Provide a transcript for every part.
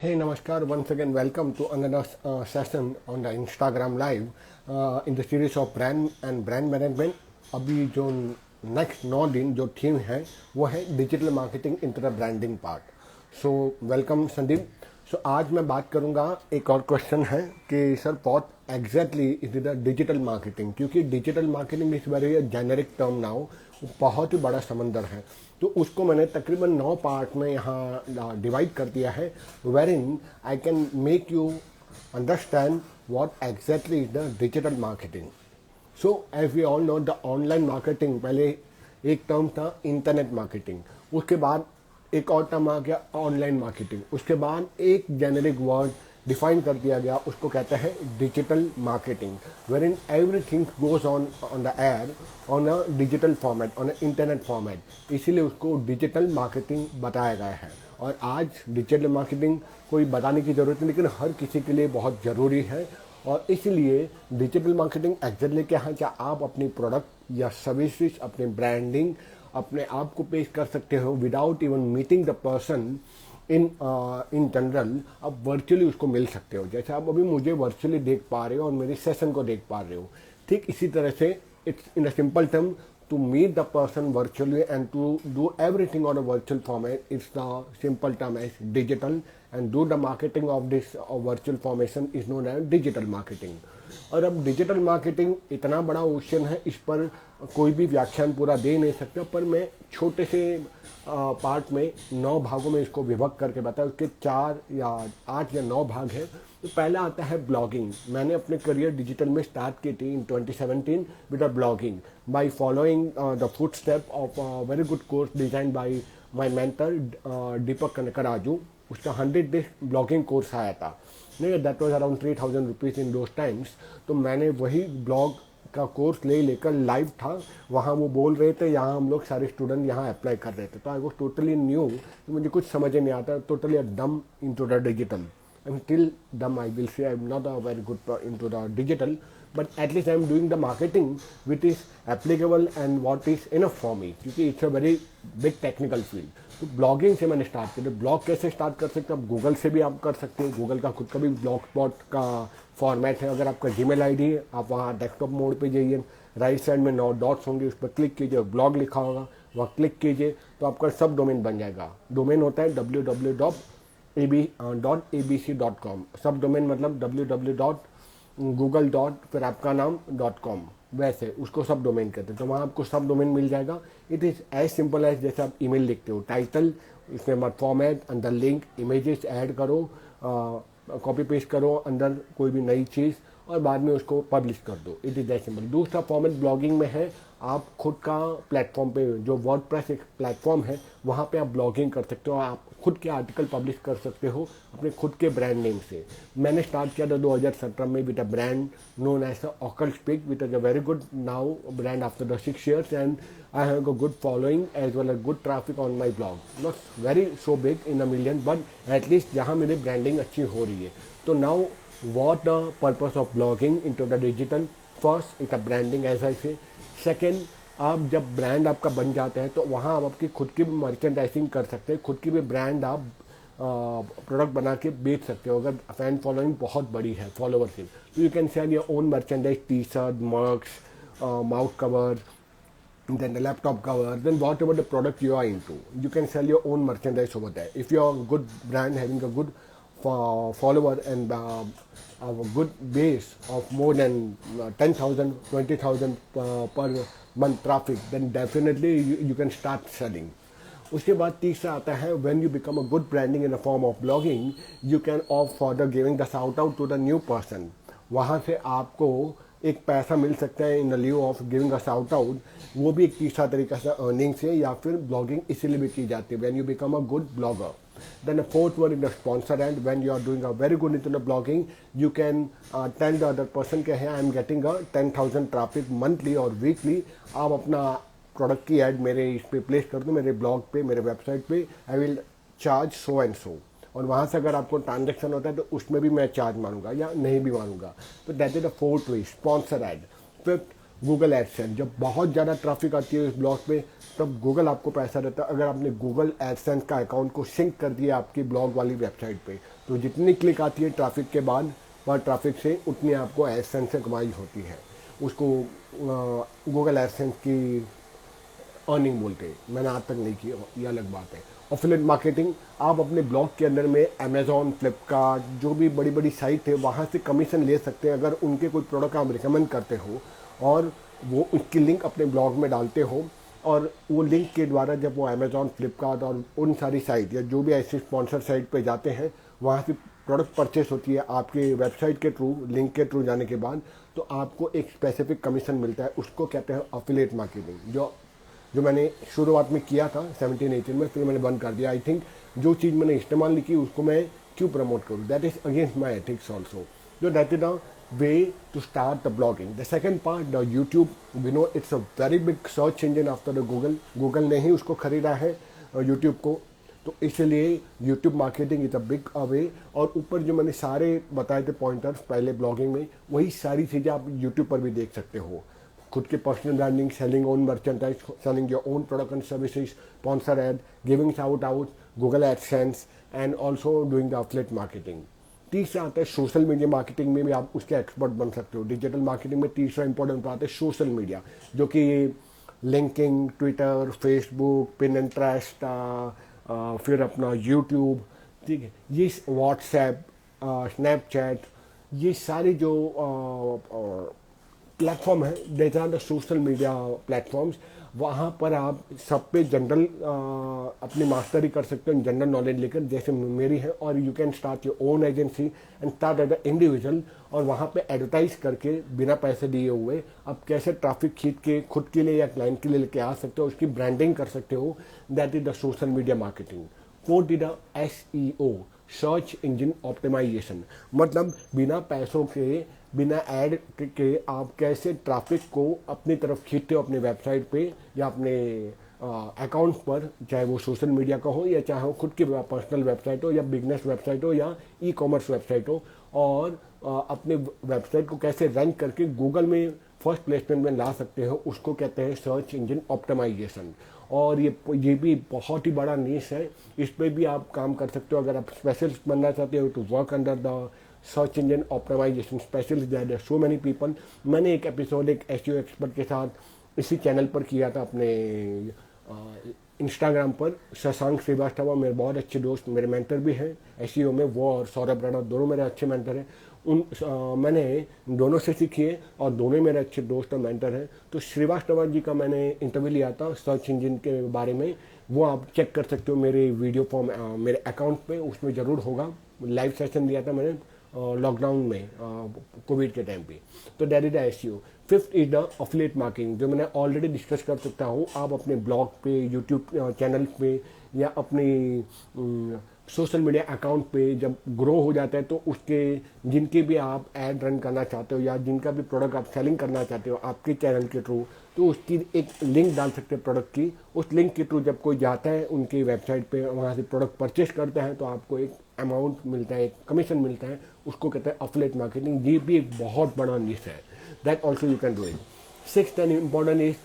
Hey, Namaskar. Once again, welcome to another session on the Instagram Live in the series of brand and brand management. अभी जो next 9 दिन जो theme है वो है digital marketing in the branding part. So welcome Sandeep. So आज मैं बात करूंगा. एक और क्वेश्चन है कि sir what exactly is the digital marketing, क्योंकि digital marketing is very generic term now, बहुत ही बड़ा समंदर है. तो उसको मैंने तकरीबन 9 पार्ट में यहाँ डिवाइड कर दिया है, wherein I can make you understand what exactly is the digital marketing. So as we all know the online marketing, पहले एक टर्म था इंटरनेट मार्केटिंग, उसके बाद एक और टर्म आ गया ऑनलाइन मार्केटिंग, उसके बाद एक जेनेरिक वर्ड डिफाइन कर दिया गया, उसको कहते हैं digital marketing, wherein everything goes on the air on a digital format, on a internet format. इसीलिए उसको डिजिटल मार्केटिंग बताया गया है. और आज डिजिटल मार्केटिंग कोई बताने की ज़रूरत नहीं, लेकिन हर किसी के लिए बहुत ज़रूरी है. और इसलिए डिजिटल मार्केटिंग एक्जेक्टली क्या है, क्या आप अपनी प्रोडक्ट या सर्विसेज, अपने ब्रांडिंग, अपने आप को पेश कर सकते हो without even meeting the person in general. आप वर्चुअली उसको मिल सकते हो, जैसे आप अभी मुझे वर्चुअली देख पा रहे हो और मेरी सेशन को देख पा रहे हो. ठीक इसी तरह से it's in a simple term to meet the person virtually and to do everything on a virtual format. It's the simple term as digital, and do the marketing of this virtual formation is known as digital marketing. और अब digital marketing इतना बड़ा ocean है, इस पर कोई भी व्याख्यान पूरा दे नहीं सकता, पर मैं छोटे से पार्ट में 9 भागों में इसको विभक्त करके बताया. उसके 4 या 8 या 9 भाग हैं. तो पहला आता है ब्लॉगिंग. मैंने अपने करियर डिजिटल में स्टार्ट की थी in 2017 with a blogging by following the footstep of very good course design by my mentor Deepak Kanakaraju. उसका 100 डेज ब्लॉगिंग कोर्स आया था. नहीं, that was around 3000 rupees in those times. तो मैंने वही ब्लॉग का कोर्स लेकर लाइव था वहाँ. वो बोल रहे थे यहाँ हम लोग सारे स्टूडेंट यहाँ अप्लाई कर रहे थे. तो आई वॉज टोटली न्यू, तो मुझे कुछ समझ नहीं आता, totally dumb into the digital. I'm still dumb, I will say. I'm not a very good into the digital, but at least I'm doing the marketing which is applicable and what is enough for me, क्योंकि it's a very big technical field. तो blogging से मैंने start किया. तो blog कैसे start कर सकते हैं आप? गूगल से भी आप कर सकते हैं. गूगल का खुद का भी ब्लॉग स्पॉट का फॉर्मेट है. अगर आपका जीमेल आईडी है, आप वहाँ डेस्कटॉप मोड पे जाइए, राइट साइड में 9 डॉट्स होंगे, उस पर क्लिक कीजिए, ब्लॉग लिखा होगा, वहाँ क्लिक कीजिए तो आपका सब डोमेन बन जाएगा. डोमेन होता है www.abc.com. सब डोमेन मतलब www.google. फिर आपका नाम .com, वैसे उसको सब डोमेन कहते हैं. तो वहाँ आपको सब डोमेन मिल जाएगा. It is as simple as जैसे आप ईमेल लिखते हो, टाइटल, इसमें मत फॉर्मेट, अंदर लिंक, इमेजेस ऐड करो, कॉपी पेस्ट करो अंदर कोई भी नई चीज़, और बाद में उसको पब्लिश कर दो. It is that simple. दूसरा फॉर्मेट ब्लॉगिंग में है, आप खुद का प्लेटफॉर्म पे, जो वर्डप्रेस एक प्लेटफॉर्म है, वहाँ पे आप ब्लॉगिंग कर सकते हो. आप खुद के आर्टिकल पब्लिश कर सकते हो अपने खुद के ब्रांड नेम से. मैंने स्टार्ट किया था 2017 में with a brand known as ओकलस्पीक, which is a very good now brand after the 6 years, and I have a good following as well as good traffic on my blog. Not very so big in a million, but at least जहाँ मेरी ब्रांडिंग अच्छी हो रही है. तो now what the purpose of blogging into the digital? First, it's a branding as I say. Second, आप जब ब्रांड आपका बन जाते हैं तो वहाँ आप आपकी खुद की भी मर्चेंडाइजिंग कर सकते हैं, खुद की भी ब्रांड आप प्रोडक्ट बना के बेच सकते हो. अगर फैन फॉलोइंग बहुत बड़ी है, फॉलोवरशिप, तो you can sell your own merchandise, T shirt, marks, mouth cover, then the laptop cover, then whatever the product you are into, you can sell your own merchandise over there. If you are a good brand having a good follower and a good base of more than 10,000, 20,000 per month traffic, then definitely you can start selling. उसके बाद तीसरा आता है, when you become a good branding in a form of blogging, you can opt for the giving the shout out to the new person. वहाँ से आपको एक पैसा मिल सकता है in the lieu of giving a shout out. वो भी एक तीसरा तरीका से अर्निंग से, या फिर ब्लॉगिंग इसीलिए भी की जाती है when you become a good blogger. Then the fourth one is the sponsor end. When you are doing a very good into the blogging, you can tell the other person कि hey, I am getting a 10,000 traffic monthly or weekly. आप अपना product की add मेरे इस पे place कर दो, मेरे ब्लॉग पे, मेरे वेबसाइट पे. I will charge so and so. और वहाँ से अगर आपको ट्रांजेक्शन होता है तो उसमें भी मैं चार्ज मानूंगा या नहीं भी मानूंगा. तो that is the fourth way, sponsor ad. Fifth, Google AdSense, जब बहुत ज़्यादा ट्रैफिक आती है इस ब्लॉग पे तब गूगल आपको पैसा देता है। अगर आपने गूगल एडसेंस का अकाउंट को सिंक कर दिया आपकी ब्लॉग वाली वेबसाइट पे, तो जितनी क्लिक आती है ट्रैफिक के बाद पर ट्रैफिक से, उतनी आपको एडसेंस से कमाई होती है। उसको गूगल एडसेंस की अर्निंग बोलते हैं। मैंने आज तक नहीं किया, ये अलग बात है। एफिलिएट मार्केटिंग, आप अपने ब्लॉग के अंदर में अमेजोन, फ्लिपकार्ट, जो भी बड़ी बड़ी साइट है वहाँ से कमीशन ले सकते हैं। अगर उनके कोई प्रोडक्ट आप रिकमेंड करते हो और वो उसकी लिंक अपने ब्लॉग में डालते हो, और वो लिंक के द्वारा जब वो अमेजोन, फ्लिपकार्ट और उन सारी साइट या जो भी ऐसी स्पॉन्सर साइट पे जाते हैं, वहाँ से प्रोडक्ट परचेस होती है आपके वेबसाइट के थ्रू, लिंक के थ्रू जाने के बाद, तो आपको एक स्पेसिफिक कमीशन मिलता है। उसको कहते हैं एफिलिएट मार्केटिंग, जो मैंने शुरुआत में किया था 17-18 में, फिर मैंने बंद कर दिया। आई थिंक जो चीज़ मैंने इस्तेमाल नहीं की उसको मैं क्यों प्रमोट करूँ, that is against my ethics also. जो that is the way to start the blogging. The second part, the YouTube, we know it's a very big search engine after the Google. Google ने ही उसको खरीदा है YouTube को, तो इसलिए YouTube marketing is a big away. और ऊपर जो मैंने सारे बताए थे पॉइंटर्स पहले ब्लॉगिंग में, वही सारी चीज़ें आप यूट्यूब पर भी देख सकते हो। खुद के personal branding, selling own merchandise, selling your own product and services, sponsor ad, giving shout out, Google AdSense and also doing the affiliate marketing. तीसरा आता है सोशल मीडिया मार्केटिंग में भी आप उसके एक्सपर्ट बन सकते हो। डिजिटल मार्केटिंग में तीसरा इंपॉर्टेंट बात है सोशल मीडिया, जो कि लिंकिंग, ट्विटर, फेसबुक, पिनिंटरेस्ट, फिर अपना यूट्यूब, ठीक है, ये व्हाट्सएप, स्नैपचैट, ये सारे जो प्लेटफॉर्म है, that are the social media platforms. वहाँ पर आप सब पे जनरल अपनी मास्टरी कर सकते हो, जनरल नॉलेज लेकर, जैसे मेरी है। और you can start your own agency and start as a individual, और वहाँ पे एडवर्टाइज करके बिना पैसे दिए हुए आप कैसे ट्रैफिक खींच के खुद के लिए या क्लाइंट के लिए लेके आ सकते हो, उसकी ब्रांडिंग कर सकते हो। That is the social media marketing. Fourth is the SEO, search engine optimisation. मतलब बिना पैसों के, बिना ऐड के आप कैसे ट्रैफिक को अपनी तरफ खींचते हो अपने वेबसाइट पे या अपने अकाउंट पर, चाहे वो सोशल मीडिया का हो या चाहे वो खुद की पर्सनल वेबसाइट हो या बिजनेस वेबसाइट हो या ई-कॉमर्स वेबसाइट हो। और अपने वेबसाइट को कैसे रैंक करके गूगल में फर्स्ट प्लेसमेंट में ला सकते हो, उसको कहते हैं सर्च इंजन ऑप्टिमाइजेशन। और ये भी बहुत ही बड़ा नीश है, इस पर भी आप काम कर सकते हो। अगर आप स्पेशलिस्ट बनना चाहते हो to work under the search engine optimisation specialist, that are so many people. मैंने एक एपिसोड एक SEO एक्सपर्ट के साथ इसी चैनल पर किया था, अपने इंस्टाग्राम पर। शशांक श्रीवास्तव मेरे बहुत अच्छे दोस्त, मेरे मेंटर भी हैं SEO में, वो और सौरभ राणा दोनों मेरे अच्छे मेंटर हैं। मैंने दोनों से सीखी है और दोनों मेरे अच्छे दोस्त और मेंटर हैं। तो श्रीवास्तव जी का मैंने इंटरव्यू लिया था सर्च इंजन के बारे में, वो आप चेक कर सकते हो मेरे वीडियो फॉर्म मेरे अकाउंट पे, उसमें ज़रूर होगा। लाइव सेशन दिया था मैंने लॉकडाउन में कोविड के टाइम पे। तो that is the SEO। Fifth is the affiliate marketing, जो मैंने ऑलरेडी डिस्कस कर सकता हूँ। आप अपने ब्लॉग पे, यूट्यूब चैनल पे या अपनी सोशल मीडिया अकाउंट पे जब ग्रो हो जाता है, तो उसके जिनके भी आप ऐड रन करना चाहते हो या जिनका भी प्रोडक्ट आप सेलिंग करना चाहते हो आपके चैनल के थ्रू, तो उसकी एक लिंक डाल सकते हैं प्रोडक्ट की। उस लिंक के थ्रू जब कोई जाता है उनकी वेबसाइट पे, वहाँ से प्रोडक्ट परचेस करता है, तो आपको एक अमाउंट मिलता है, एक कमीशन मिलता है। उसको कहते हैं एफिलिएट मार्केटिंग। ये भी एक बहुत बड़ा निश है, that also you can do it. Sixth and important is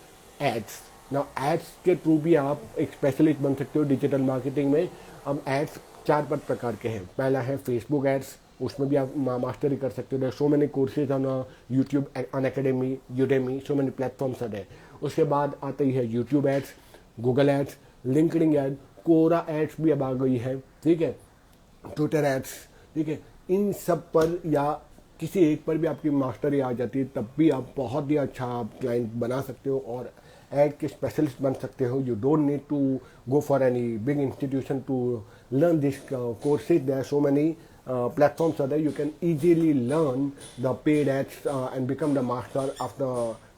ads. Now ads के थ्रू भी आप एक स्पेशलिस्ट बन सकते हो डिजिटल मार्केटिंग में। अब एड्स चार प्रकार के हैं। पहला है फेसबुक एड्स, उसमें भी आप मास्टरी कर सकते हो। So many courses on YouTube, Unacademy, Udemy, so many platforms है। उसके बाद आती है YouTube ads, Google ads, LinkedIn ad, Quora ads भी अब आ गई है, ठीक है, ट्विटर एड्स, ठीक है। इन सब पर या किसी एक पर भी आपकी मास्टरी आ जाती है, तब भी आप बहुत ही अच्छा आप क्लाइंट बना सकते हो और एड के स्पेशलिस्ट बन सकते हो। You don't need to go for any big institution to learn this courses. There are so many platforms are there. You can easily learn the paid ads and become the master after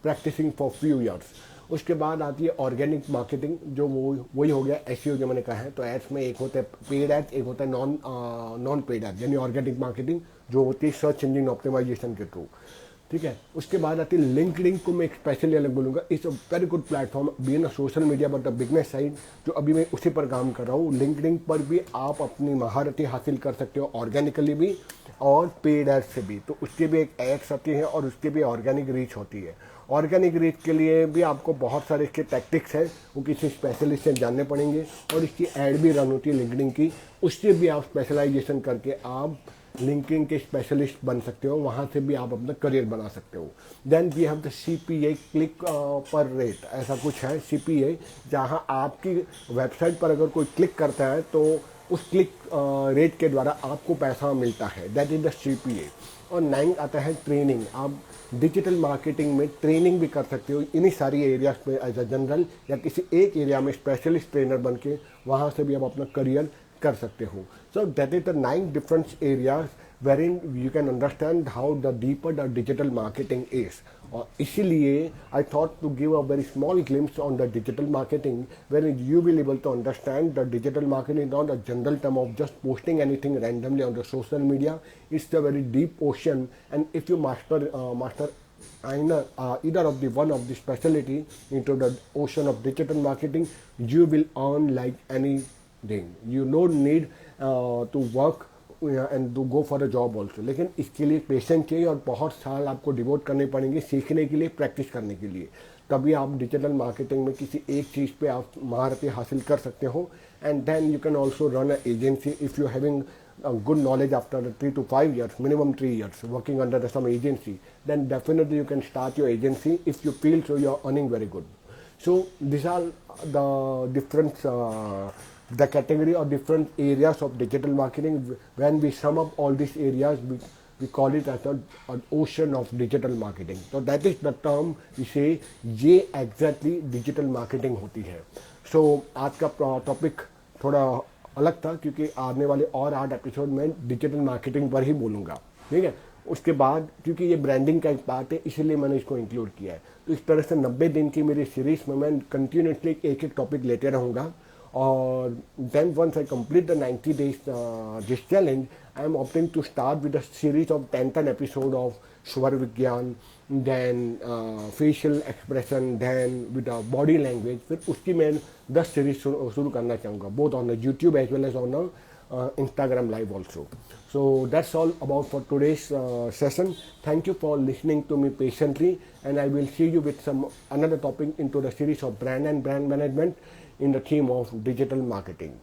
practicing for few years. उसके बाद आती है organic marketing, जो वही हो गया SEO जो मैंने कहा है। तो एड्स में एक होता है पेड एड्स, एक होता है नॉन पेड एड्स, यानी ऑर्गेनिक मार्केटिंग जो होती है सर्च इंजन ऑप्टिमाइजेशन के थ्रू, ठीक है। उसके बाद आती है लिंक्डइन को मैं स्पेशली अलग बोलूँगा। It's a very good platform being a social media but the business side, जो अभी मैं उसी पर काम कर रहा हूँ। लिंक्डइन पर भी आप अपनी महारतें हासिल कर सकते हो, ऑर्गेनिकली भी और पेड एड्स से भी। तो उसके भी एक एड्स आती है और उसके भी ऑर्गेनिक रीच होती है। ऑर्गेनिक रीच के लिए भी आपको बहुत सारे इसके टैक्टिक्स हैं, वो किसी स्पेशलिस्ट से जानने पड़ेंगे। और इसकी ऐड भी रन होती है लिंक्डइन की, उससे भी आप स्पेशलाइजेशन करके आप लिंक्डइन के स्पेशलिस्ट बन सकते हो, वहाँ से भी आप अपना करियर बना सकते हो। Then we have the CPA, click per rate, ऐसा कुछ है CPA, जहाँ आपकी वेबसाइट पर अगर कोई क्लिक करता है तो उस क्लिक रेट के द्वारा आपको पैसा मिलता है, दैट इज द CPA। और 9 आता है ट्रेनिंग। आप डिजिटल मार्केटिंग में ट्रेनिंग भी कर सकते हो इन्हीं सारी एरियाज पे एज अ जनरल, या किसी एक एरिया में स्पेशलिस्ट ट्रेनर बन के वहाँ से भी आप अपना करियर कर सकते हो। So that is the 9 different areas wherein you can understand how the deeper the digital marketing is. और इसीलिए I thought to give a very small glimpse on the digital marketing, wherein you will able to understand the digital marketing is not a general term of just posting anything randomly on the social media. It's a very deep ocean, and if you master either of the one of the specialty into the ocean of digital marketing, you will earn like anything. You don't need to work and to go for a job also. लेकिन इसके लिए patience चाहिए और बहुत साल आपको devote करने पड़ेंगे सीखने के लिए, प्रैक्टिस करने के लिए, तभी आप डिजिटल मार्केटिंग में किसी एक चीज़ पे आप महारतें हासिल कर सकते हो। And then you can also run a agency if you having good knowledge after 3 to 5 years, minimum 3 years working under some agency, then definitely you can start your agency if you feel so you are earning very good. So these are the different the category or different areas of digital marketing. When we sum up all these areas, we call it as an ocean of digital marketing. So that is the term we say, ये exactly digital marketing होती है। So आज का topic थोड़ा अलग था, क्योंकि आने वाले और 8 एपिसोड में डिजिटल मार्केटिंग पर ही बोलूँगा, ठीक है। उसके बाद क्योंकि ये ब्रांडिंग का एक पार्ट है, इसीलिए मैंने इसको इंक्लूड किया है। तो इस तरह से 90 दिन की मेरी सीरीज में मैं कंटिन्यूसली एक एक टॉपिक लेते रहूँगा। और then once I complete the 90 days this challenge, I am opting to start with a series of 10 episode of स्वर विज्ञान, then facial expression, then with body language. फिर उसकी मैं 10 सीरीज शुरू करना चाहूँगा, both on the YouTube as well as on the Instagram live also. So that's all about for today's session. Thank you for listening to me patiently, and I will see you with some another topic into the series of brand and brand management in the theme of digital marketing.